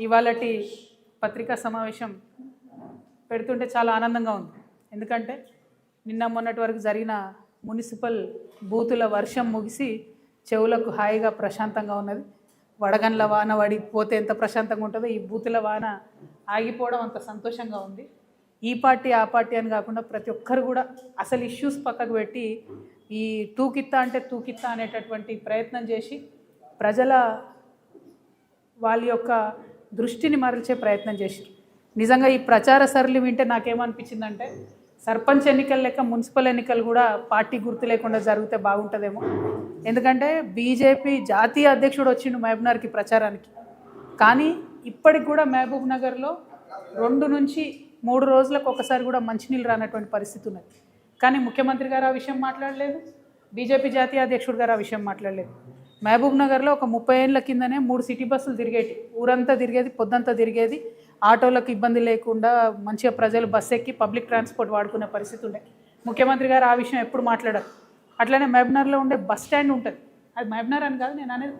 ఇవాళటి పత్రికా సమావేశం పెడుతుంటే చాలా ఆనందంగా ఉంది. ఎందుకంటే నిన్న మొన్నటి వరకు జరిగిన మున్సిపల్ బూతుల వర్షం ముగిసి చెవులకు హాయిగా ప్రశాంతంగా ఉన్నది. వడగండ్ల వాన పడిపోతే ఎంత ప్రశాంతంగా ఉంటుందో ఈ బూతుల వాన ఆగిపోవడం అంత సంతోషంగా ఉంది. ఈ పార్టీ ఆ పార్టీ అని కాకుండా ప్రతి ఒక్కరు కూడా అసలు ఇష్యూస్ పక్కకు పెట్టి ఈ తూకిత్తా అంటే తూకిత్తా అనేటటువంటి ప్రయత్నం చేసి ప్రజల వాళ్ళ యొక్క దృష్టిని మరల్చే ప్రయత్నం చేశారు. నిజంగా ఈ ప్రచార సరళి వింటే నాకేమనిపించిందంటే సర్పంచ్ ఎన్నికలు లెక్క మున్సిపల్ ఎన్నికలు కూడా పార్టీ గుర్తు లేకుండా జరిగితే బాగుంటుందేమో. ఎందుకంటే బీజేపీ జాతీయ అధ్యక్షుడు వచ్చిండు మహబూబ్నగర్కి ప్రచారానికి, కానీ ఇప్పటికి కూడా మహబూబ్ నగర్లో 2 నుంచి 3 రోజులకు ఒకసారి కూడా మంచినీళ్ళు రానటువంటి పరిస్థితి ఉన్నది. కానీ ముఖ్యమంత్రి గారు ఆ విషయం మాట్లాడలేదు, బీజేపీ జాతీయ అధ్యక్షుడు గారు ఆ విషయం మాట్లాడలేదు. మహబూబ్ నగర్లో ఒక 30 ఏళ్ళ కిందనే 3 సిటీ బస్సులు తిరిగేటి, ఊరంతా తిరిగేది, పొద్దంతా తిరిగేది, ఆటోలకు ఇబ్బంది లేకుండా మంచిగా ప్రజలు బస్సు ఎక్కి పబ్లిక్ ట్రాన్స్పోర్ట్ వాడుకునే పరిస్థితి ఉండే. ముఖ్యమంత్రి గారు ఆ విషయం ఎప్పుడు మాట్లాడారు. అట్లనే మహబూబ్నగర్లో ఉండే బస్ స్టాండ్ ఉంటుంది, అది మహబూబ్నగర్ అని కాదు నేను అనేది,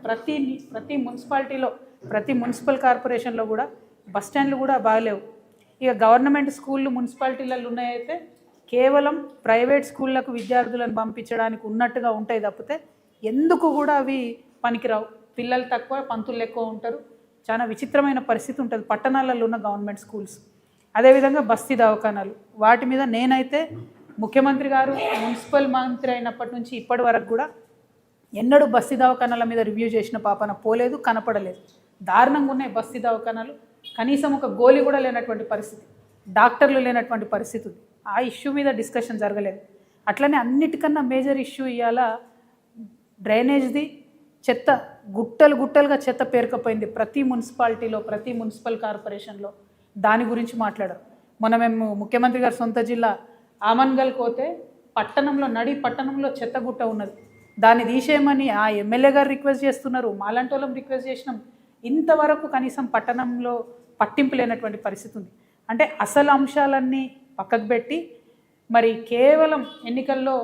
ప్రతి మున్సిపాలిటీలో ప్రతి మున్సిపల్ కార్పొరేషన్లో కూడా బస్ స్టాండ్లు కూడా బాగలేవు. ఇక గవర్నమెంట్ స్కూళ్ళు మున్సిపాలిటీలలో ఉన్నాయైతే కేవలం ప్రైవేట్ స్కూళ్ళకు విద్యార్థులను పంపించడానికి ఉన్నట్టుగా ఉంటాయి తప్పితే ఎందుకు కూడా అవి పనికిరావు. పిల్లలు తక్కువ, పంతులు ఎక్కువ ఉంటారు. చాలా విచిత్రమైన పరిస్థితి ఉంటుంది పట్టణాలలో ఉన్న గవర్నమెంట్ స్కూల్స్. అదేవిధంగా బస్తీ దవాఖానాలు, వాటి మీద నేనైతే ముఖ్యమంత్రి గారు మున్సిపల్ మంత్రి అయినప్పటి నుంచి ఇప్పటి వరకు కూడా ఎన్నడూ బస్తీ దవాఖానాల మీద రివ్యూ చేసిన పాపన పోలేదు, కనపడలేదు. దారుణంగా ఉన్నాయి బస్తీ దవాఖానాలు. కనీసం ఒక గోళీ కూడా లేనటువంటి పరిస్థితి, డాక్టర్లు లేనటువంటి పరిస్థితి ఉంది. ఆ ఇష్యూ మీద డిస్కషన్ జరగలేదు. అట్లనే అన్నిటికన్నా మేజర్ ఇష్యూ ఇవాళ డ్రైనేజ్ది. చెత్త గుట్టలు గుట్టలుగా చెత్త పేరుకపోయింది ప్రతి మున్సిపాలిటీలో, ప్రతి మున్సిపల్ కార్పొరేషన్లో. దాని గురించి మాట్లాడారు. మొన్న మేము ముఖ్యమంత్రి గారు సొంత జిల్లా ఆమన్గల్ పోతే పట్టణంలో చెత్త గుట్ట ఉన్నది, దాన్ని తీసేయమని ఆ ఎమ్మెల్యే గారు రిక్వెస్ట్ చేస్తున్నారు, మాలాంటి వాళ్ళం రిక్వెస్ట్ చేసినాం. ఇంతవరకు కనీసం పట్టణంలో పట్టింపు లేనటువంటి పరిస్థితి ఉంది. అంటే అసలు అంశాలన్నీ పక్కకు పెట్టి మరి కేవలం ఎన్నికల్లో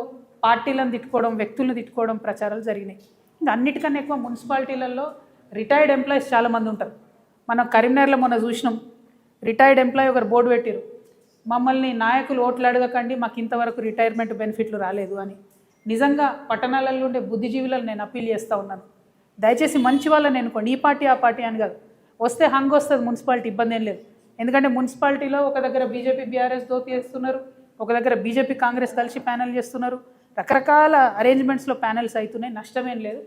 పార్టీలను తిట్టుకోవడం, వ్యక్తులను తిట్టుకోవడం ప్రచారాలు జరిగినాయి. ఇంకా అన్నిటికన్నా ఎక్కువ మున్సిపాలిటీలలో రిటైర్డ్ ఎంప్లాయీస్ చాలామంది ఉంటారు. మనం కరీంనగర్లో మొన్న చూసినాం, రిటైర్డ్ ఎంప్లాయీ ఒకరు బోర్డు పెట్టారు, మమ్మల్ని నాయకులు ఓట్లు అడగకండి, మాకు ఇంతవరకు రిటైర్మెంట్ బెనిఫిట్లు రాలేదు అని. నిజంగా పట్టణాలలో ఉండే బుద్ధిజీవులను నేను అప్పీల్ చేస్తూ ఉన్నాను, దయచేసి మంచి వాళ్ళని ఎన్నుకోండి. ఈ పార్టీ ఆ పార్టీ అని కాదు, వస్తే హంగ్ వస్తుంది మున్సిపాలిటీ, ఇబ్బంది ఏం లేదు. ఎందుకంటే మున్సిపాలిటీలో ఒక దగ్గర బీజేపీ బీఆర్ఎస్ దోతి చేస్తున్నారు, ఒక దగ్గర బీజేపీ కాంగ్రెస్ కలిసి ప్యానెల్ చేస్తున్నారు, రకరకాల అరేంజ్మెంట్స్లో ప్యానెల్స్ అవుతున్నాయి, నష్టమేం లేదు.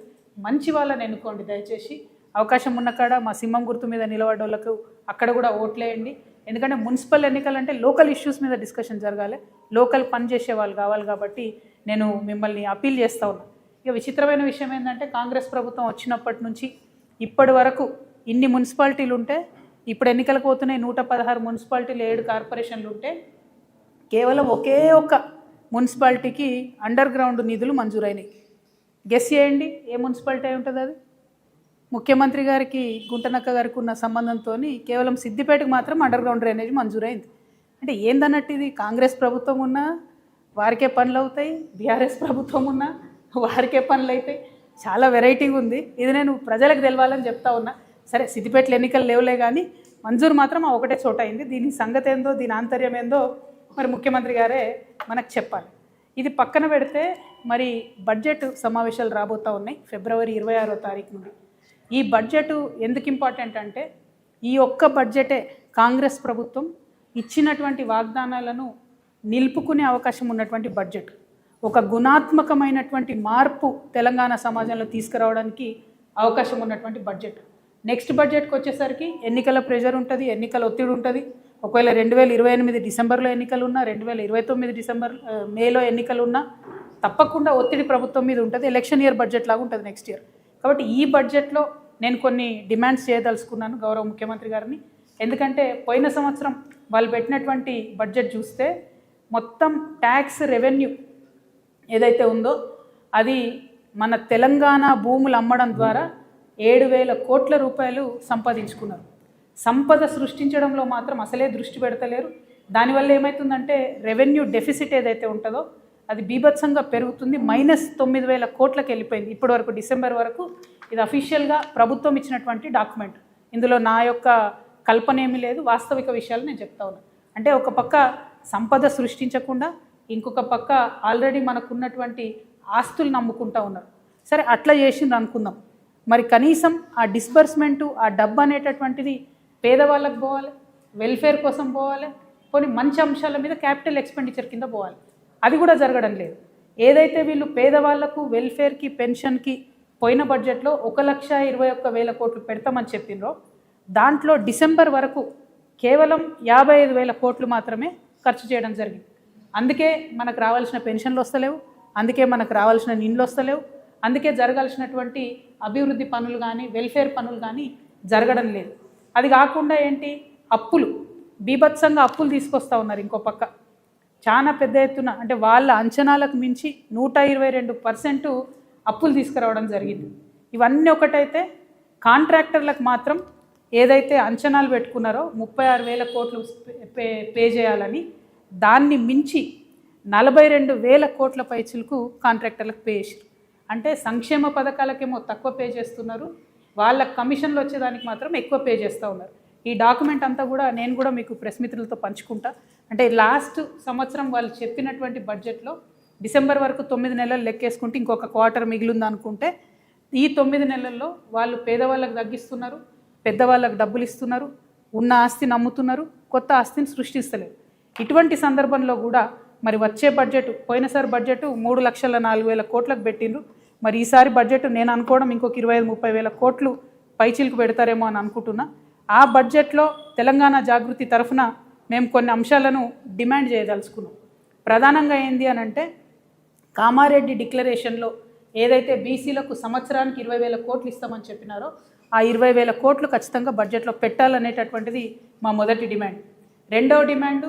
మంచి వాళ్ళని ఎన్నుకోండి దయచేసి. అవకాశం ఉన్న కాడ మా సింహం గుర్తు మీద నిలబడ్డోళ్ళకు అక్కడ కూడా ఓట్లేయండి. ఎందుకంటే మున్సిపల్ ఎన్నికలంటే లోకల్ ఇష్యూస్ మీద డిస్కషన్ జరగాలి, లోకల్ పని చేసే వాళ్ళు కావాలి. కాబట్టి నేను మిమ్మల్ని అప్పీల్ చేస్తూ ఉన్నాను. ఇక విచిత్రమైన విషయం ఏంటంటే కాంగ్రెస్ ప్రభుత్వం వచ్చినప్పటి నుంచి ఇప్పటి వరకు ఇన్ని మున్సిపాలిటీలు ఉంటే, ఇప్పుడు ఎన్నికలకు పోతున్నాయి 116 మున్సిపాలిటీలు, 7 కార్పొరేషన్లు ఉంటే కేవలం ఒకే ఒక్క మున్సిపాలిటీకి అండర్ గ్రౌండ్ నిధులు మంజూరైనాయి. గెస్ చేయండి ఏ మున్సిపాలిటీ అయి ఉంటుంది అది? ముఖ్యమంత్రి గారికి గుంటనక్క గారికి ఉన్న సంబంధంతో కేవలం సిద్దిపేటకు మాత్రం అండర్ గ్రౌండ్ డ్రైనేజ్ మంజూరైంది. అంటే ఏందన్నట్టు ఇది? కాంగ్రెస్ ప్రభుత్వం ఉన్నా వారికే పనులు అవుతాయి, బీఆర్ఎస్ ప్రభుత్వం ఉన్నా వారికే పనులు అవుతాయి. చాలా వెరైటీగా ఉంది ఇది. నేను ప్రజలకు తెలవాలని చెప్తా ఉన్నా. సరే, సిద్దిపేటలో ఎన్నికలు లేవులే కానీ మంజూరు మాత్రం ఆ ఒకటే చోట అయింది. దీని సంగతి ఏందో, దీని ఆంతర్యం ఏందో మరి ముఖ్యమంత్రి గారే మనకు చెప్పాలి. ఇది పక్కన పెడితే మరి బడ్జెట్ సమావేశాలు రాబోతూ ఉన్నాయి ఫిబ్రవరి 26వ తారీఖు నుండి. ఈ బడ్జెట్ ఎందుకు ఇంపార్టెంట్ అంటే ఈ ఒక్క బడ్జెటే కాంగ్రెస్ ప్రభుత్వం ఇచ్చినటువంటి వాగ్దానాలను నిలుపుకునే అవకాశం ఉన్నటువంటి బడ్జెట్. ఒక గుణాత్మకమైనటువంటి మార్పు తెలంగాణ సమాజంలో తీసుకురావడానికి అవకాశం ఉన్నటువంటి బడ్జెట్. నెక్స్ట్ బడ్జెట్కి వచ్చేసరికి ఎన్నికల ప్రెషర్ ఉంటుంది, ఎన్నికల ఒత్తిడి ఉంటుంది. ఒకవేళ 2028 డిసెంబర్లో ఎన్నికలు ఉన్నా, 2029 మేలో ఎన్నికలు ఉన్నా తప్పకుండా ఒత్తిడి ప్రభుత్వం మీద ఉంటుంది. ఎలక్షన్ ఇయర్ బడ్జెట్ లాగా ఉంటుంది నెక్స్ట్ ఇయర్. కాబట్టి ఈ బడ్జెట్లో నేను కొన్ని డిమాండ్స్ చేయదలుచుకున్నాను గౌరవ ముఖ్యమంత్రి గారిని. ఎందుకంటే పోయిన సంవత్సరం వాళ్ళు పెట్టినటువంటి బడ్జెట్ చూస్తే మొత్తం ట్యాక్స్ రెవెన్యూ ఏదైతే ఉందో అది మన తెలంగాణ భూములు అమ్మడం ద్వారా 7,000 కోట్ల రూపాయలు సంపాదించుకున్నారు. సంపద సృష్టించడంలో మాత్రం అసలే దృష్టి పెడతలేరు. దానివల్ల ఏమవుతుందంటే రెవెన్యూ డెఫిసిట్ ఏదైతే ఉంటుందో అది బీభత్సంగా పెరుగుతుంది. -9,000 కోట్లకు వెళ్ళిపోయింది ఇప్పటి వరకు, డిసెంబర్ వరకు. ఇది అఫీషియల్గా ప్రభుత్వం ఇచ్చినటువంటి డాక్యుమెంట్. ఇందులో నా యొక్క కల్పన ఏమీ లేదు, వాస్తవిక విషయాలు నేను చెప్తా ఉన్నాను. అంటే ఒక పక్క సంపద సృష్టించకుండా ఇంకొక పక్క ఆల్రెడీ మనకున్నటువంటి ఆస్తులు నమ్ముకుంటూ ఉన్నారు. సరే అట్లా చేసింది అనుకుందాం, మరి కనీసం ఆ డిస్బర్స్మెంటు, ఆ డబ్బు అనేటటువంటిది పేదవాళ్ళకు పోవాలి, వెల్ఫేర్ కోసం పోవాలి, కొన్ని మంచి అంశాల మీద క్యాపిటల్ ఎక్స్పెండిచర్ కింద పోవాలి. అది కూడా జరగడం లేదు. ఏదైతే వీళ్ళు పేదవాళ్లకు వెల్ఫేర్కి పెన్షన్కి పోయిన బడ్జెట్లో 1,21,000 కోట్లు పెడతామని చెప్పినరో దాంట్లో డిసెంబర్ వరకు కేవలం 55,000 కోట్లు మాత్రమే ఖర్చు చేయడం జరిగింది. అందుకే మనకు రావాల్సిన పెన్షన్లు వస్తలేవు, అందుకే మనకు రావాల్సిన నిండ్లు వస్తలేవు, అందుకే జరగాల్సినటువంటి అభివృద్ధి పనులు కానీ వెల్ఫేర్ పనులు కానీ జరగడం లేదు. అది కాకుండా ఏంటి, అప్పులు బీభత్సంగా అప్పులు తీసుకొస్తూ ఉన్నారు. ఇంకో పక్క చాలా పెద్ద ఎత్తున, అంటే వాళ్ళ అంచనాలకు మించి 122% అప్పులు తీసుకురావడం జరిగింది. ఇవన్నీ ఒకటైతే కాంట్రాక్టర్లకు మాత్రం ఏదైతే అంచనాలు పెట్టుకున్నారో 36,000 కోట్లు పే చేయాలని, దాన్ని మించి 42,000 కోట్ల పైచిలకు కాంట్రాక్టర్లకు పే చేశారు. అంటే సంక్షేమ పథకాలకేమో తక్కువ పే చేస్తున్నారు, వాళ్ళ కమిషన్లు వచ్చేదానికి మాత్రం ఎక్కువ పే చేస్తూ ఉన్నారు. ఈ డాక్యుమెంట్ అంతా కూడా నేను కూడా మీకు ప్రెస్ మిత్రులతో పంచుకుంటా. అంటే లాస్ట్ సంవత్సరం వాళ్ళు చెప్పినటువంటి బడ్జెట్లో డిసెంబర్ వరకు 9 నెలలు లెక్కేసుకుంటే ఇంకొక క్వార్టర్ మిగిలింది అనుకుంటే, ఈ 9 నెలల్లో వాళ్ళు పేదవాళ్ళకు తగ్గిస్తున్నారు, పెద్దవాళ్ళకు డబ్బులు ఇస్తున్నారు, ఉన్న ఆస్తిని అమ్ముతున్నారు, కొత్త ఆస్తిని సృష్టిస్తలేరు. ఇటువంటి సందర్భంలో కూడా మరి వచ్చే బడ్జెట్, పోయినసారి బడ్జెట్ 3,04,000 కోట్లకు పెట్టిండ్రు. మరి ఈసారి బడ్జెట్ నేను అనుకోవడం ఇంకొక 25,000-30,000 కోట్లు పైచీలకు పెడతారేమో అని అనుకుంటున్నా. ఆ బడ్జెట్లో తెలంగాణ జాగృతి తరఫున మేము కొన్ని అంశాలను డిమాండ్ చేయదలుచుకున్నాం. ప్రధానంగా ఏంది అని అంటే, కామారెడ్డి డిక్లరేషన్లో ఏదైతే బీసీలకు సంవత్సరానికి 20,000 కోట్లు ఇస్తామని చెప్పినారో ఆ 20,000 కోట్లు ఖచ్చితంగా బడ్జెట్లో పెట్టాలనేటటువంటిది మా మొదటి డిమాండ్. రెండవ డిమాండు,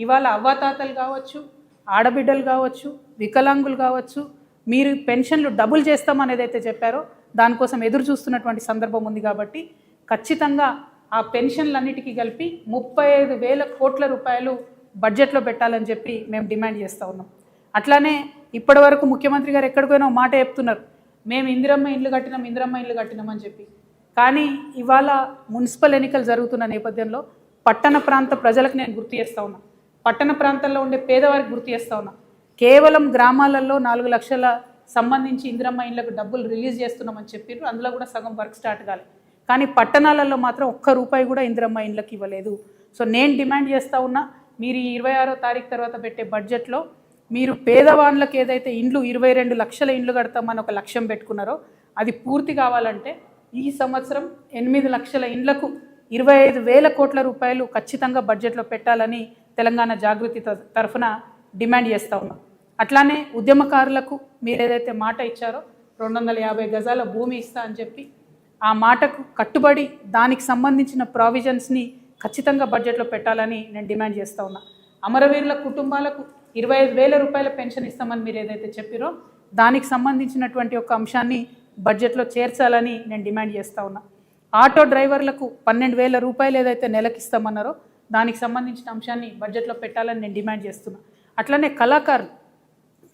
ఇవాళ అవ్వాతాతలు కావచ్చు, ఆడబిడ్డలు కావచ్చు, వికలాంగులు కావచ్చు, మీరు పెన్షన్లు డబుల్ చేస్తామనేది అయితే చెప్పారో దానికోసం ఎదురు చూస్తున్నటువంటి సందర్భం ఉంది. కాబట్టి ఖచ్చితంగా ఆ పెన్షన్లన్నిటికీ కలిపి 35,000 కోట్ల రూపాయలు బడ్జెట్లో పెట్టాలని చెప్పి మేము డిమాండ్ చేస్తూ ఉన్నాం. అట్లానే ఇప్పటి వరకు ముఖ్యమంత్రి గారు ఎక్కడికైనా మాట చెప్తున్నారు, మేము ఇందిరమ్మ ఇండ్లు కట్టినాం అని చెప్పి. కానీ ఇవాళ మున్సిపల్ ఎన్నికలు జరుగుతున్న నేపథ్యంలో పట్టణ ప్రాంత ప్రజలకు నేను గుర్తు చేస్తూ ఉన్నా, పట్టణ ప్రాంతాల్లో ఉండే పేదవారికి గుర్తు చేస్తూ ఉన్నా. కేవలం గ్రామాలలో 4 లక్షల సంబంధించి ఇందిరమ్మ ఇండ్లకు డబ్బులు రిలీజ్ చేస్తున్నామని చెప్పారు, అందులో కూడా సగం వర్క్ స్టార్ట్ కాలేదు. కానీ పట్టణాలలో మాత్రం ఒక్క రూపాయి కూడా ఇందిరమ్మ ఇండ్లకు ఇవ్వలేదు. సో నేను డిమాండ్ చేస్తూ ఉన్నా, మీరు ఈ 26వ తారీఖు తర్వాత పెట్టే బడ్జెట్లో మీరు పేదవాళ్ళకి ఏదైతే ఇండ్లు 22 లక్షల ఇండ్లు కడతామని ఒక లక్ష్యం పెట్టుకున్నారో అది పూర్తి కావాలంటే ఈ సంవత్సరం 8 లక్షల ఇండ్లకు 25,000 కోట్ల రూపాయలు ఖచ్చితంగా బడ్జెట్లో పెట్టాలని తెలంగాణ జాగృతి తరఫున డిమాండ్ చేస్తూ ఉన్నాం. అట్లానే ఉద్యమకారులకు మీరు ఏదైతే మాట ఇచ్చారో 250 గజాల భూమి ఇస్తా అని చెప్పి, ఆ మాటకు కట్టుబడి దానికి సంబంధించిన ప్రావిజన్స్ని ఖచ్చితంగా బడ్జెట్లో పెట్టాలని నేను డిమాండ్ చేస్తూ ఉన్నా. అమరవీరుల కుటుంబాలకు 25,000 రూపాయల పెన్షన్ ఇస్తామని మీరు ఏదైతే చెప్పారో దానికి సంబంధించినటువంటి ఒక అంశాన్ని బడ్జెట్లో చేర్చాలని నేను డిమాండ్ చేస్తూ ఉన్నా. ఆటో డ్రైవర్లకు 12,000 రూపాయలు ఏదైతే నెలకి ఇస్తామన్నారో దానికి సంబంధించిన అంశాన్ని బడ్జెట్లో పెట్టాలని నేను డిమాండ్ చేస్తున్నా. అట్లనే కళాకారులు,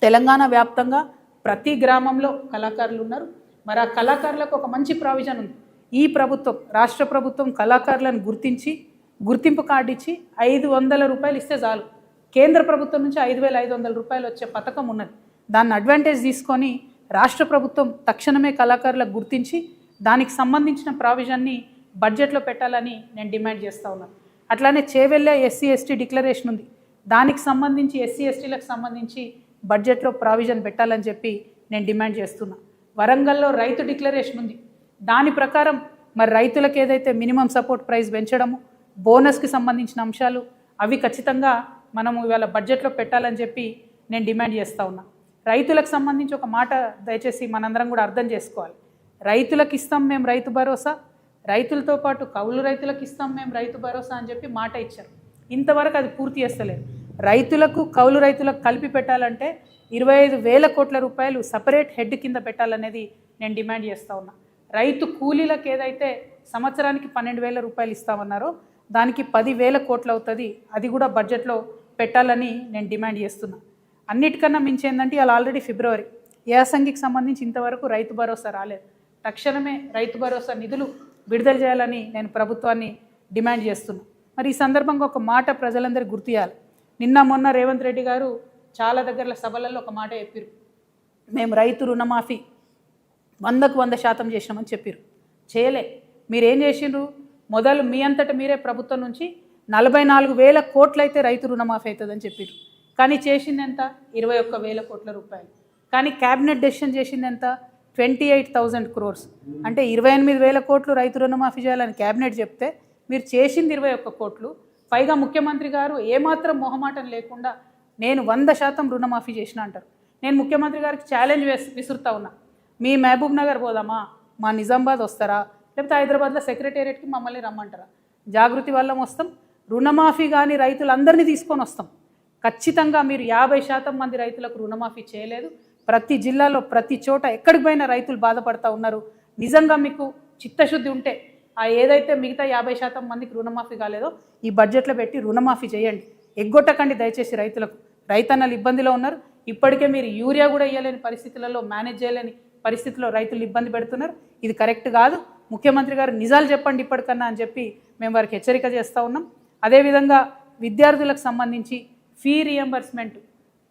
తెలంగాణ వ్యాప్తంగా ప్రతి గ్రామంలో కళాకారులు ఉన్నారు. మరి ఆ కళాకారులకు ఒక మంచి ప్రావిజన్ ఉంది. ఈ ప్రభుత్వం, రాష్ట్ర ప్రభుత్వం కళాకారులను గుర్తించి గుర్తింపు కార్డు ఇచ్చి 500 రూపాయలు ఇస్తే చాలు. కేంద్ర ప్రభుత్వం నుంచి 5,500 రూపాయలు వచ్చే పథకం ఉన్నది. దాన్ని అడ్వాంటేజ్ తీసుకొని రాష్ట్ర ప్రభుత్వం తక్షణమే కళాకారులకు గుర్తించి దానికి సంబంధించిన ప్రావిజన్ని బడ్జెట్లో పెట్టాలని నేను డిమాండ్ చేస్తూ ఉన్నాను. అట్లానే చేవెళ్ళే SC/ST డిక్లరేషన్ ఉంది, దానికి సంబంధించి SC/STలకు సంబంధించి బడ్జెట్లో ప్రావిజన్ పెట్టాలని చెప్పి నేను డిమాండ్ చేస్తున్నా. వరంగల్లో రైతు డిక్లరేషన్ ఉంది, దాని ప్రకారం మరి రైతులకు ఏదైతే మినిమం సపోర్ట్ ప్రైస్ పెంచడము, బోనస్కి సంబంధించిన అంశాలు అవి ఖచ్చితంగా మనము ఇవాళ బడ్జెట్లో పెట్టాలని చెప్పి నేను డిమాండ్ చేస్తూ ఉన్నా. రైతులకు సంబంధించి ఒక మాట దయచేసి మనందరం కూడా అర్థం చేసుకోవాలి. రైతులకు ఇస్తాం మేము రైతు భరోసా, రైతులతో పాటు కౌలు రైతులకు ఇస్తాం మేము రైతు భరోసా అని చెప్పి మాట ఇచ్చారు. ఇంతవరకు అది పూర్తి చేస్తలేదు. రైతులకు కౌలు రైతులకు కలిపి పెట్టాలంటే 25,000 కోట్ల రూపాయలు సపరేట్ హెడ్ కింద పెట్టాలనేది నేను డిమాండ్ చేస్తూ ఉన్నా. రైతు కూలీలకు ఏదైతే సంవత్సరానికి 12,000 రూపాయలు ఇస్తామన్నారో దానికి 10,000 కోట్లు అవుతుంది, అది కూడా బడ్జెట్లో పెట్టాలని నేను డిమాండ్ చేస్తున్నా. అన్నిటికన్నా మించి ఏంటంటే ఇవాళ ఆల్రెడీ ఫిబ్రవరి, యాసంగికి సంబంధించి ఇంతవరకు రైతు భరోసా రాలేదు. తక్షణమే రైతు భరోసా నిధులు విడుదల చేయాలని నేను ప్రభుత్వాన్ని డిమాండ్ చేస్తున్నా. మరి ఈ సందర్భంగా ఒక మాట ప్రజలందరికీ గుర్తు చేయాలి. నిన్న మొన్న రేవంత్ రెడ్డి గారు చాలా దగ్గర సభలలో ఒక మాట చెప్పారు, మేము రైతు రుణమాఫీ 100కు 100% చేసినామని చెప్పారు. చేయలే. మీరేం చేసిండ్రు? మొదలు మీ అంతటా మీరే ప్రభుత్వం నుంచి 44,000 కోట్లు అయితే రైతు రుణమాఫీ అవుతుందని చెప్పారు. కానీ చేసింది ఎంత? 21,000 కోట్ల రూపాయలు. కానీ క్యాబినెట్ డెసిషన్ చేసింది ఎంత? 28,000 crores. అంటే 28,000 కోట్లు రైతు రుణమాఫీ చేయాలని క్యాబినెట్ చెప్తే మీరు చేసింది 21 కోట్లు. పైగా ముఖ్యమంత్రి గారు ఏమాత్రం మొహమాటం లేకుండా నేను 100% రుణమాఫీ చేసిన అంటారు. నేను ముఖ్యమంత్రి గారికి ఛాలెంజ్ విసురుతా ఉన్నా, మీ మహబూబ్ నగర్ పోదామా, మా నిజామాబాద్ వస్తారా, లేకపోతే హైదరాబాద్లో సెక్రటేరియట్కి మమ్మల్ని రమ్మంటారా? జాగృతి వల్ల వస్తాం, రుణమాఫీ కానీ రైతులందరినీ తీసుకొని వస్తాం. ఖచ్చితంగా మీరు 50% మంది రైతులకు రుణమాఫీ చేయలేదు. ప్రతి జిల్లాలో ప్రతి చోట ఎక్కడికి పోయినా రైతులు బాధపడతా ఉన్నారు. నిజంగా మీకు చిత్తశుద్ధి ఉంటే ఆ ఏదైతే మిగతా 50% మందికి రుణమాఫీ కాలేదో ఈ బడ్జెట్లో పెట్టి రుణమాఫీ చేయండి. ఎగ్గొట్టకండి దయచేసి రైతులకు. రైతన్నలు ఇబ్బందిలో ఉన్నారు. ఇప్పటికే మీరు యూరియా కూడా ఇవ్వలేని పరిస్థితులలో, మేనేజ్ చేయలేని పరిస్థితుల్లో రైతులు ఇబ్బంది పెడుతున్నారు. ఇది కరెక్ట్ కాదు. ముఖ్యమంత్రి గారు నిజాలు చెప్పండి ఇప్పటికన్నా అని చెప్పి మేము వారికి హెచ్చరిక చేస్తూ ఉన్నాం. అదేవిధంగా విద్యార్థులకు సంబంధించి ఫీ రియంబర్స్మెంట్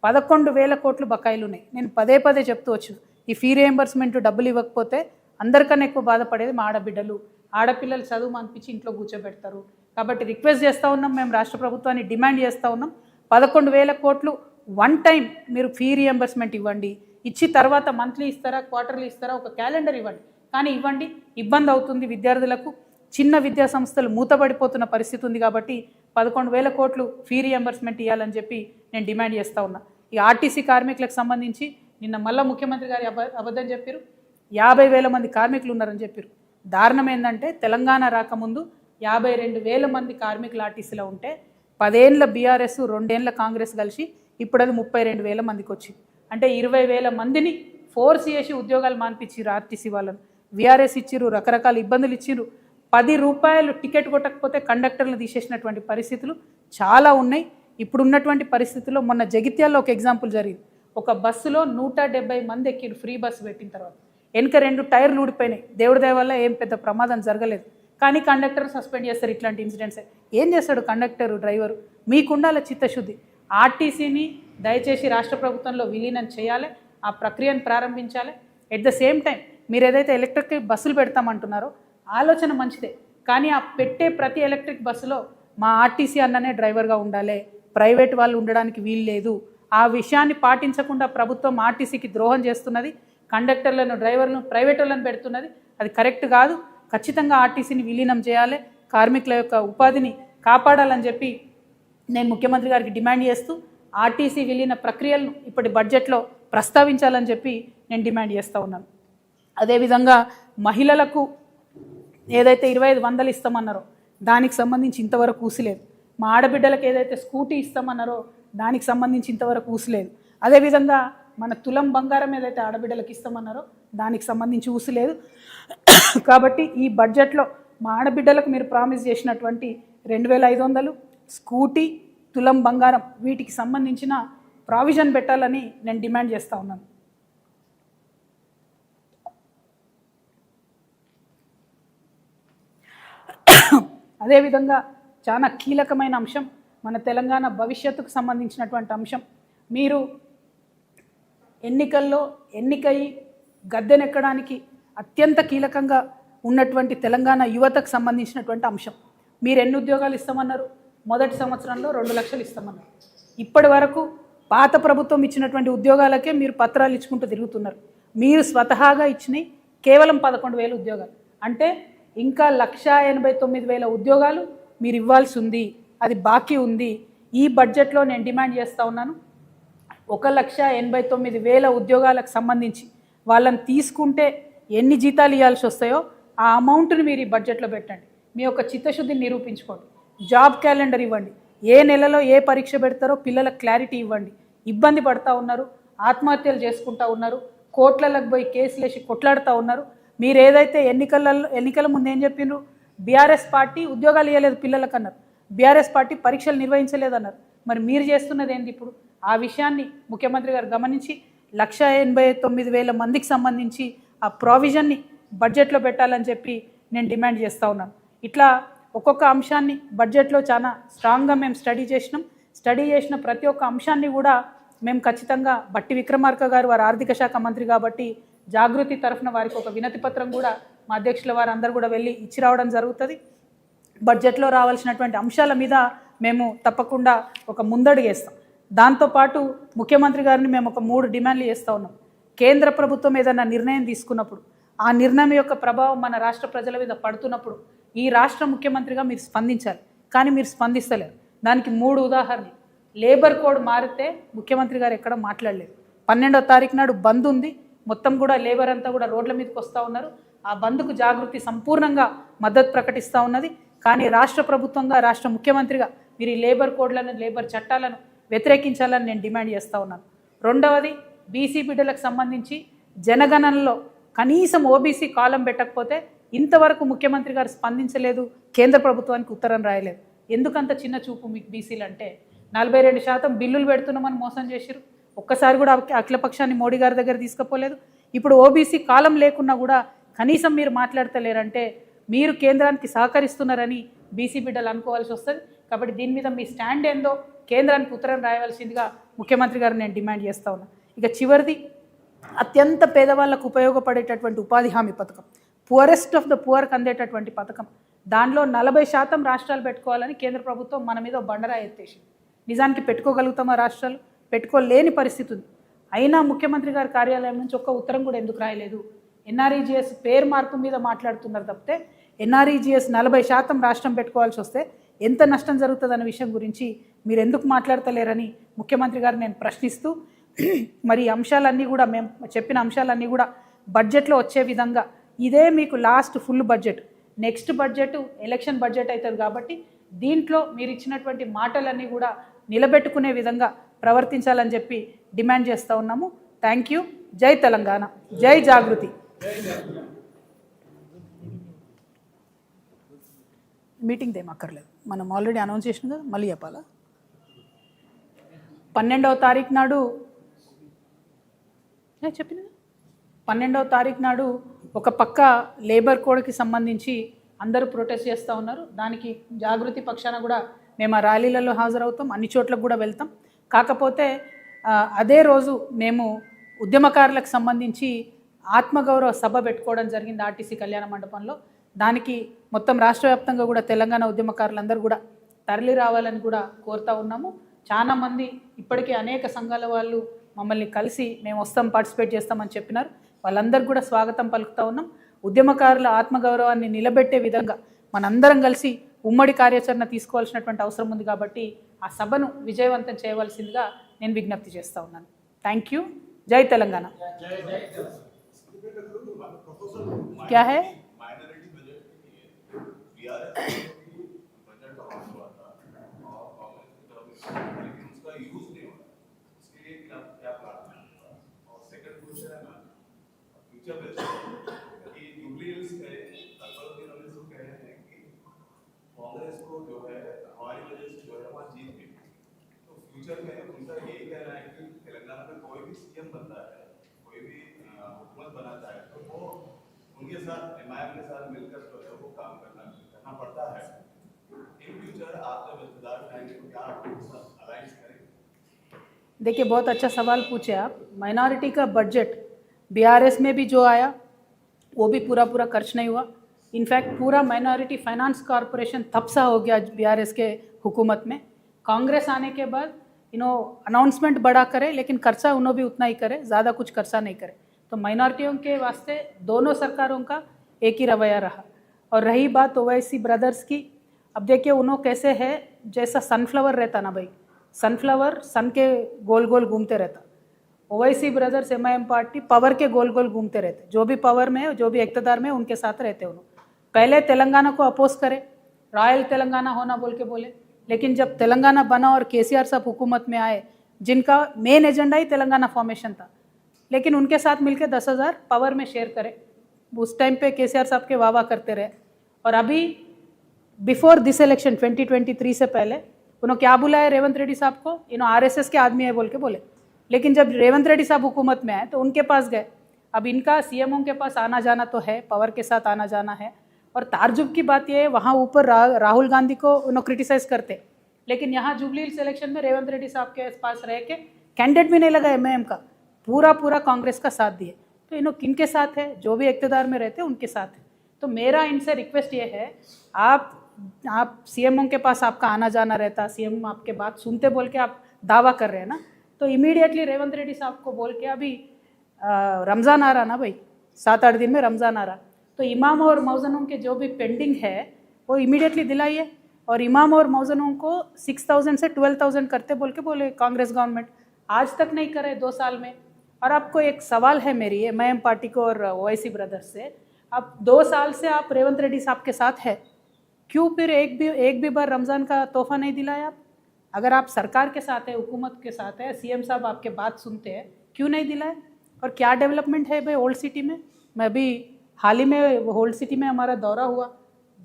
11,000 కోట్లు బకాయిలు ఉన్నాయి. నేను పదే పదే చెప్తూ వచ్చాను, ఈ ఫీ రియంబర్స్మెంట్ డబ్బులు ఇవ్వకపోతే అందరికన్నా ఎక్కువ బాధపడేది మా ఆడబిడ్డలు. ఆడపిల్లలు చదువు అనిపించి ఇంట్లో కూర్చోబెడతారు. కాబట్టి రిక్వెస్ట్ చేస్తూ ఉన్నాం, మేము రాష్ట్ర ప్రభుత్వాన్ని డిమాండ్ చేస్తూ ఉన్నాం, 11,000 కోట్లు వన్ టైం మీరు ఫీ రియంబర్స్మెంట్ ఇవ్వండి. ఇచ్చి తర్వాత మంత్లీ ఇస్తారా, క్వార్టర్లీ ఇస్తారా, ఒక క్యాలెండర్ ఇవ్వండి. కానీ ఇవ్వండి. ఇబ్బంది అవుతుంది విద్యార్థులకు. చిన్న విద్యా సంస్థలు మూతపడిపోతున్న పరిస్థితి ఉంది. కాబట్టి 11,000 కోట్లు ఫీ రియంబర్స్మెంట్ ఇవ్వాలని చెప్పి నేను డిమాండ్ చేస్తూ ఉన్నా. ఈ ఆర్టీసీ కార్మికులకు సంబంధించి నిన్న మళ్ళీ ముఖ్యమంత్రి గారు అబద్ధం చెప్పారు, 50,000 మంది కార్మికులు ఉన్నారని చెప్పారు. దారుణం ఏంటంటే తెలంగాణ రాకముందు 52,000 మంది కార్మికులు ఆర్టీసీలో ఉంటే 10 ఏళ్ళ బీఆర్ఎస్ 2 ఏళ్ళ కాంగ్రెస్ కలిసి ఇప్పుడు అది 32,000 మందికి వచ్చింది. అంటే 20,000 మందిని ఫోర్స్ చేసి ఉద్యోగాలు మాన్పించారు ఆర్టీసీ వాళ్ళను. వీఆర్ఎస్ ఇచ్చిర్రు, రకరకాల ఇబ్బందులు ఇచ్చిర్రు. 10 రూపాయలు టికెట్ కొట్టకపోతే కండక్టర్లు తీసేసినటువంటి పరిస్థితులు చాలా ఉన్నాయి. ఇప్పుడు ఉన్నటువంటి పరిస్థితుల్లో మొన్న జగిత్యాల్లో ఒక ఎగ్జాంపుల్ జరిగింది. ఒక బస్సులో 170 మంది ఎక్కిరు ఫ్రీ బస్సు పెట్టిన తర్వాత. వెనుక 2 టైర్లు ఊడిపోయినాయి. దేవుడి దయ వల్ల ఏం పెద్ద ప్రమాదం జరగలేదు. కానీ కండక్టర్ సస్పెండ్ చేస్తారు. ఇట్లాంటి ఇన్సిడెంట్స్ ఏం చేస్తాడు కండక్టరు, డ్రైవరు? మీకుండాల చిత్తశుద్ధి. ఆర్టీసీని దయచేసి రాష్ట్ర ప్రభుత్వంలో విలీనం చేయాలి, ఆ ప్రక్రియను ప్రారంభించాలి. ఎట్ ద సేమ్ టైం మీరు ఏదైతే ఎలక్ట్రిక్ బస్సులు పెడతామంటున్నారో ఆలోచన మంచిదే, కానీ ఆ పెట్టే ప్రతి ఎలక్ట్రిక్ బస్సులో మా ఆర్టీసీ అన్ననే డ్రైవర్గా ఉండాలి, ప్రైవేట్ వాళ్ళు ఉండడానికి వీలు లేదు. ఆ విషయాన్ని పాటించకుండా ప్రభుత్వం ఆర్టీసీకి ద్రోహం చేస్తున్నది. కండక్టర్లను, డ్రైవర్లను ప్రైవేట్ వాళ్ళని పెడుతున్నది. అది కరెక్ట్ కాదు. ఖచ్చితంగా ఆర్టీసీని విలీనం చేయాలి, కార్మికుల యొక్క ఉపాధిని కాపాడాలని చెప్పి నేను ముఖ్యమంత్రి గారికి డిమాండ్ చేస్తూ ఆర్టీసీ విలీన ప్రక్రియలను ఇప్పటి బడ్జెట్లో ప్రస్తావించాలని చెప్పి నేను డిమాండ్ చేస్తూ ఉన్నాను. అదేవిధంగా మహిళలకు ఏదైతే 25,000 ఇస్తామన్నారో దానికి సంబంధించి ఇంతవరకు ఊసిలేదు. మా ఆడబిడ్డలకు ఏదైతే స్కూటీ ఇస్తామన్నారో దానికి సంబంధించి ఇంతవరకు ఊసిలేదు. అదేవిధంగా మన తులం బంగారం ఏదైతే ఆడబిడ్డలకు ఇస్తామన్నారో దానికి సంబంధించి ఊసిలేదు. కాబట్టి ఈ బడ్జెట్లో మా ఆడబిడ్డలకు మీరు ప్రామిస్ చేసినటువంటి 2,500 స్కూటీ, తులం బంగారం వీటికి సంబంధించిన ప్రావిజన్ పెట్టాలని నేను డిమాండ్ చేస్తూ ఉన్నాను. అదేవిధంగా చాలా కీలకమైన అంశం, మన తెలంగాణ భవిష్యత్తుకు సంబంధించినటువంటి అంశం. మీరు ఎన్నికల్లో ఎన్నికై గద్దెనెక్కడానికి అత్యంత కీలకంగా ఉన్నటువంటి తెలంగాణ యువతకు సంబంధించినటువంటి అంశం. మీరు ఎన్ని ఉద్యోగాలు ఇస్తామన్నారు? మొదటి సంవత్సరంలో 2 లక్షలు ఇస్తామన్నారు. ఇప్పటి వరకు పాత ప్రభుత్వం ఇచ్చినటువంటి ఉద్యోగాలకే మీరు పత్రాలు ఇచ్చుకుంటూ తిరుగుతున్నారు. మీరు స్వతహాగా ఇచ్చినాయి కేవలం 11,000 ఉద్యోగాలు. అంటే ఇంకా 1,89,000 ఉద్యోగాలు మీరు ఇవ్వాల్సి ఉంది, అది బాకీ ఉంది. ఈ బడ్జెట్లో నేను డిమాండ్ చేస్తూ ఉన్నాను, 1,89,000 ఉద్యోగాలకు సంబంధించి వాళ్ళని తీసుకుంటే ఎన్ని జీతాలు ఇవ్వాల్సి వస్తాయో ఆ అమౌంట్ని మీరు ఈ బడ్జెట్లో పెట్టండి. మీ యొక్క చిత్తశుద్ధిని నిరూపించుకోండి. జాబ్ క్యాలెండర్ ఇవ్వండి. ఏ నెలలో ఏ పరీక్ష పెడతారో పిల్లలకు క్లారిటీ ఇవ్వండి. ఇబ్బంది పడుతూ ఉన్నారు, ఆత్మహత్యలు చేసుకుంటూ ఉన్నారు, కోట్లకు పోయి కేసులు వేసి కొట్లాడుతూ ఉన్నారు. మీరు ఏదైతే ఎన్నికల ముందు ఏం చెప్పిండ్రు? బీఆర్ఎస్ పార్టీ ఉద్యోగాలు ఇవ్వలేదు పిల్లలకు అన్నారు, బీఆర్ఎస్ పార్టీ పరీక్షలు నిర్వహించలేదన్నారు. మరి మీరు చేస్తున్నది ఏంటి ఇప్పుడు? ఆ విషయాన్ని ముఖ్యమంత్రి గారు గమనించి 1,89,000 మందికి సంబంధించి ఆ ప్రావిజన్ని బడ్జెట్లో పెట్టాలని చెప్పి నేను డిమాండ్ చేస్తూ ఉన్నాను. ఇట్లా ఒక్కొక్క అంశాన్ని బడ్జెట్లో చాలా స్ట్రాంగ్గా మేము స్టడీ చేసిన ప్రతి ఒక్క అంశాన్ని కూడా మేము ఖచ్చితంగా బట్టి విక్రమార్క గారు వారు ఆర్థిక శాఖ మంత్రి కాబట్టి జాగృతి తరఫున వారికి ఒక వినతి పత్రం కూడా మా అధ్యక్షుల వారు అందరూ కూడా వెళ్ళి ఇచ్చి రావడం జరుగుతుంది. బడ్జెట్లో రావాల్సినటువంటి అంశాల మీద మేము తప్పకుండా ఒక ముందడుగు వేస్తాం. దాంతోపాటు ముఖ్యమంత్రి గారిని మేము ఒక 3 డిమాండ్లు చేస్తూ ఉన్నాం. కేంద్ర ప్రభుత్వం ఏదైనా నిర్ణయం తీసుకున్నప్పుడు ఆ నిర్ణయం యొక్క ప్రభావం మన రాష్ట్ర ప్రజల మీద పడుతున్నప్పుడు ఈ రాష్ట్ర ముఖ్యమంత్రిగా మీరు స్పందించాలి. కానీ మీరు స్పందిస్తలేరు. దానికి 3 ఉదాహరణలు. లేబర్ కోడ్ మారితే ముఖ్యమంత్రి గారు ఎక్కడ మాట్లాడలేదు. 12వ తారీఖు నాడు బంద్ ఉంది. మొత్తం కూడా లేబర్ అంతా కూడా రోడ్ల మీదకి వస్తూ ఉన్నారు. ఆ బంద్కు జాగృతి సంపూర్ణంగా మద్దతు ప్రకటిస్తూ ఉన్నది. కానీ రాష్ట్ర ప్రభుత్వంగా రాష్ట్ర ముఖ్యమంత్రిగా మీరు ఈ లేబర్ కోడ్లను లేబర్ చట్టాలను వ్యతిరేకించాలని నేను డిమాండ్ చేస్తూ ఉన్నాను. రెండవది, బీసీ బిడ్డలకు సంబంధించి జనగణనలో కనీసం ఓబీసీ కాలం పెట్టకపోతే ఇంతవరకు ముఖ్యమంత్రి గారు స్పందించలేదు, కేంద్ర ప్రభుత్వానికి ఉత్తరం రాయలేదు. ఎందుకంత చిన్న చూపు మీకు బీసీలు అంటే? 42% బిల్లులు పెడుతున్నామని మోసం చేసిరు. ఒక్కసారి కూడా అఖిలపక్షాన్ని మోడీ గారి దగ్గర తీసుకుపోలేదు. ఇప్పుడు ఓబీసీ కాలం లేకున్నా కూడా కనీసం మీరు మాట్లాడతలేరంటే మీరు కేంద్రానికి సహకరిస్తున్నారని బీసీ బిడ్డలు అనుకోవాల్సి వస్తుంది. కాబట్టి దీని మీద మీ స్టాండ్ ఏందో కేంద్రానికి ఉత్తరం రాయవలసిందిగా ముఖ్యమంత్రి గారు నేను డిమాండ్ చేస్తూ ఉన్నా. ఇక చివరిది, అత్యంత పేదవాళ్ళకు ఉపయోగపడేటటువంటి ఉపాధి హామీ పథకం, పువరెస్ట్ ఆఫ్ ద పువర్కి అందేటటువంటి పథకం, దానిలో 40% రాష్ట్రాలు పెట్టుకోవాలని కేంద్ర ప్రభుత్వం మన మీద బండరా ఎత్తేసింది. నిజానికి పెట్టుకోగలుగుతామా? రాష్ట్రాలు పెట్టుకోలేని పరిస్థితి ఉంది. అయినా ముఖ్యమంత్రి గారి కార్యాలయం నుంచి ఒక్క ఉత్తరం కూడా ఎందుకు రాయలేదు? ఎన్ఆర్ఈజీఎస్ పేరు మార్పు మీద మాట్లాడుతున్నారు తప్పితే ఎన్ఆర్ఈజీఎస్ 40% రాష్ట్రం పెట్టుకోవాల్సి వస్తే ఎంత నష్టం జరుగుతుందన్న విషయం గురించి మీరు ఎందుకు మాట్లాడతలేరని ముఖ్యమంత్రి గారు నేను ప్రశ్నిస్తూ, మరి అంశాలన్నీ కూడా మేము చెప్పిన అంశాలన్నీ కూడా బడ్జెట్లో వచ్చే విధంగా, ఇదే మీకు last full budget, next budget election budget అవుతుంది కాబట్టి దీంట్లో మీరు ఇచ్చినటువంటి మాటలన్నీ కూడా నిలబెట్టుకునే విధంగా ప్రవర్తించాలని చెప్పి డిమాండ్ చేస్తూ ఉన్నాము. Thank you. జై తెలంగాణ, జై జాగృతి. మీటింగ్ ఏమక్కర్లేదు, మనం ఆల్రెడీ అనౌన్స్ చేసిన కదా, మళ్ళీ చెప్పాలా? 12వ తారీఖు నాడు చెప్పిన 12వ తారీఖు నాడు ఒక పక్క లేబర్ కోడ్కి సంబంధించి అందరూ ప్రొటెస్ట్ చేస్తూ ఉన్నారు. దానికి జాగృతి పక్షాన కూడా మేము ఆ ర్యాలీలలో హాజరవుతాం, అన్ని చోట్లకు కూడా వెళ్తాం. కాకపోతే అదే రోజు మేము ఉద్యమకారులకు సంబంధించి ఆత్మగౌరవ సభ పెట్టుకోవడం జరిగింది ఆర్టీసీ కళ్యాణ మండపంలో. దానికి మొత్తం రాష్ట్ర వ్యాప్తంగా కూడా తెలంగాణ ఉద్యమకారులందరూ కూడా తరలి రావాలని కూడా కోరుతూ ఉన్నాము. చాలామంది ఇప్పటికే అనేక సంఘాల వాళ్ళు మమ్మల్ని కలిసి మేము వస్తాం, పార్టిసిపేట్ చేస్తామని చెప్పినారు. వాళ్ళందరికీ కూడా స్వాగతం పలుకుతూ ఉన్నాం. ఉద్యమకారుల ఆత్మగౌరవాన్ని నిలబెట్టే విధంగా మనందరం కలిసి ఉమ్మడి కార్యాచరణ తీసుకోవాల్సినటువంటి అవసరం ఉంది. కాబట్టి ఆ సభను విజయవంతం చేయవలసిందిగా నేను విజ్ఞప్తి చేస్తూ ఉన్నాను. Thank you. జై తెలంగాణ. क्या है? कांग्रेस को जो है हमारी वजह से जो है वहाँ जीत गई, तो फ्यूचर में उनका यही कहना है कि तेलंगाना में कोई भी सीएम बनता है, कोई भी हुकूमत बनाता है, तो वो उनके साथ एमआईएम के साथ मिलकर जो है वो काम करना पड़ता है। इन फ्यूचर आप जब इक़्तिदार में आएंगे तो क्या आप अलायंस करेंगे? देखिए, बहुत अच्छा सवाल पूछे आप। माइनॉरिटी का बजट बीआरएस में भी जो आया वो भी पूरा खर्च नहीं हुआ। इनफैक्ट पूरा माइनॉरिटी फाइनेंस कॉरपोरेशन तबसा हो गया बीआरएस के हुकूमत में। कांग्रेस आने के बाद अनाउंसमेंट बड़ा करे लेकिन खर्चा उन्होंने भी उतना ही करे, ज़्यादा कुछ खर्चा नहीं करे। तो माइनॉरिटियों के वास्ते दोनों सरकारों का एक ही रवैया रहा। और रही बात ओवैसी ब्रदर्स की, अब देखिए उन्होंने कैसे है, जैसा सनफ्लावर रहता ना भाई, सनफ्लावर सन के गोल गोल घूमते रहता। Owaisi brothers MIM party power के गोल गोल घूमते रहते, जो भी पावर में जो भी इक़्तिदार में उनके साथ रहते। उन्होंने पहले तेलंगाना को अपोज करे, रॉयल तेलंगाना होना बोल के बोले, लेकिन जब तेलंगाना बना और केसीआर साहब हुकूमत में आए, जिनका मेन एजेंडा ही तेलंगाना फॉर्मेशन था, लेकिन उनके साथ मिलकर 10,000 पावर में शेयर करे। उस टाइम पे केसीआर साहब के वाह करते रहे। और अभी बिफोर दिस इलेक्शन 2023 से पहले उन्होंने क्या बुलाया रेवंत रेड्डी साहब को, आरएसएस के आदमी है बोल के बोले। लेकिन जब रेवंत रेड्डी साहब हुकूमत में आए तो उनके पास गए। अब इनका सीएमओ के पास आना जाना तो है, पावर के साथ आना जाना है। और तारजुब की बात यह है, वहाँ ऊपर राहुल गांधी को उन्होंने क्रिटिसाइज करते, लेकिन यहाँ जुबली हिल्स इलेक्शन में रेवंत रेड्डी साहब के पास रह के कैंडिडेट भी नहीं लगा एमआईएम का, पूरा कांग्रेस का साथ दिए। तो इन्हों किन के साथ है? जो भी इक़्तिदार में रहते हैं उनके साथ है। तो मेरा इनसे रिक्वेस्ट ये है, आप सीएमओ के पास आपका आना जाना रहता, सीएम आपके बात सुनते बोल के आप दावा कर रहे हैं ना, तो इमीडिएटली रेवंत रेड्डी साहब को बोल के, अभी रमज़ान आ रहा ना भाई, 7-8 दिन में रमज़ान आ रहा, तो इमाम और मौज़नों के जो भी पेंडिंग है वो इमीडिएटली दिलाइए, और इमाम और मौज़नों को 6,000 से 12,000 करते बोल के बोले कांग्रेस गवर्नमेंट, आज तक नहीं करे 2 साल में। और आपको एक सवाल है मेरी एमआईएम पार्टी को और ओवैसी ब्रदर्स से, अब 2 साल से आप रेवंत रेड्डी साहब के साथ है, क्यों फिर एक भी बार रमज़ान का तोहफा नहीं दिलाया आप? अगर आप सरकार के साथ है, हुकूमत के साथ है, सीएम साहब आपके बात सुनते हैं, क्यों नहीं दिलाए? और क्या डेवलपमेंट है भाई ओल्ड सिटी में? मैं अभी हाल ही में ओल्ड सिटी में हमारा दौरा हुआ,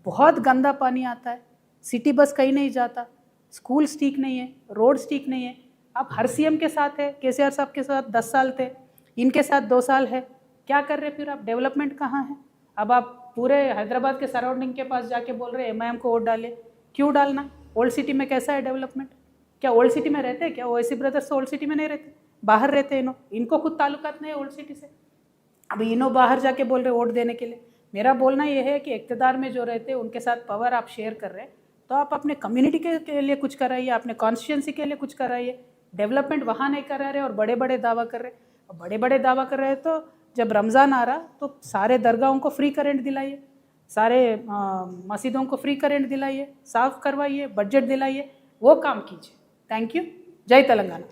बहुत गंदा पानी आता है, सिटी बस कहीं नहीं जाता, स्कूल्स ठीक नहीं है, रोड्स ठीक नहीं है। आप हर सीएम के साथ है, केसीआर साहब के साथ 10 साल थे, इनके साथ 2 साल है, क्या कर रहे फिर आप? डेवलपमेंट कहाँ है? अब आप पूरे हैदराबाद के सराउंडिंग के पास जाके बोल रहे हैं एमआईएम को वोट डाले, क्यों डालना? ओल्ड सिटी में कैसा है डेवलपमेंट? क्या ओल्ड सिटी में रहते हैं क्या? ओवैसी ब्रदर्स ओल्ड सिटी में नहीं रहते, बाहर रहते हैं इनको खुद ताल्लुकात नहीं है ओल्ड सिटी से। अभी इन्हों बाहर जाके बोल रहे वोट देने के लिए। मेरा बोलना ये है कि इक़्तिदार में जो रहते हैं उनके साथ पावर आप शेयर कर रहे हैं, तो आप अपने कम्युनिटी के लिए कुछ कराइए, अपने कॉन्स्टिट्यूंसी के लिए कुछ कराइए। डेवलपमेंट वहाँ नहीं करा रहे और बड़े बड़े दावा कर रहे, और बड़े बड़े दावा कर रहे हैं। तो जब रमज़ान आ रहा तो सारे दरगाहों को फ्री करेंट दिलाइए, सारे मस्जिदों को फ्री करेंट दिलाइए, साफ़ करवाइए, बजट दिलाइए, वो काम कीजिए। Thank you. जय तेलंगाना।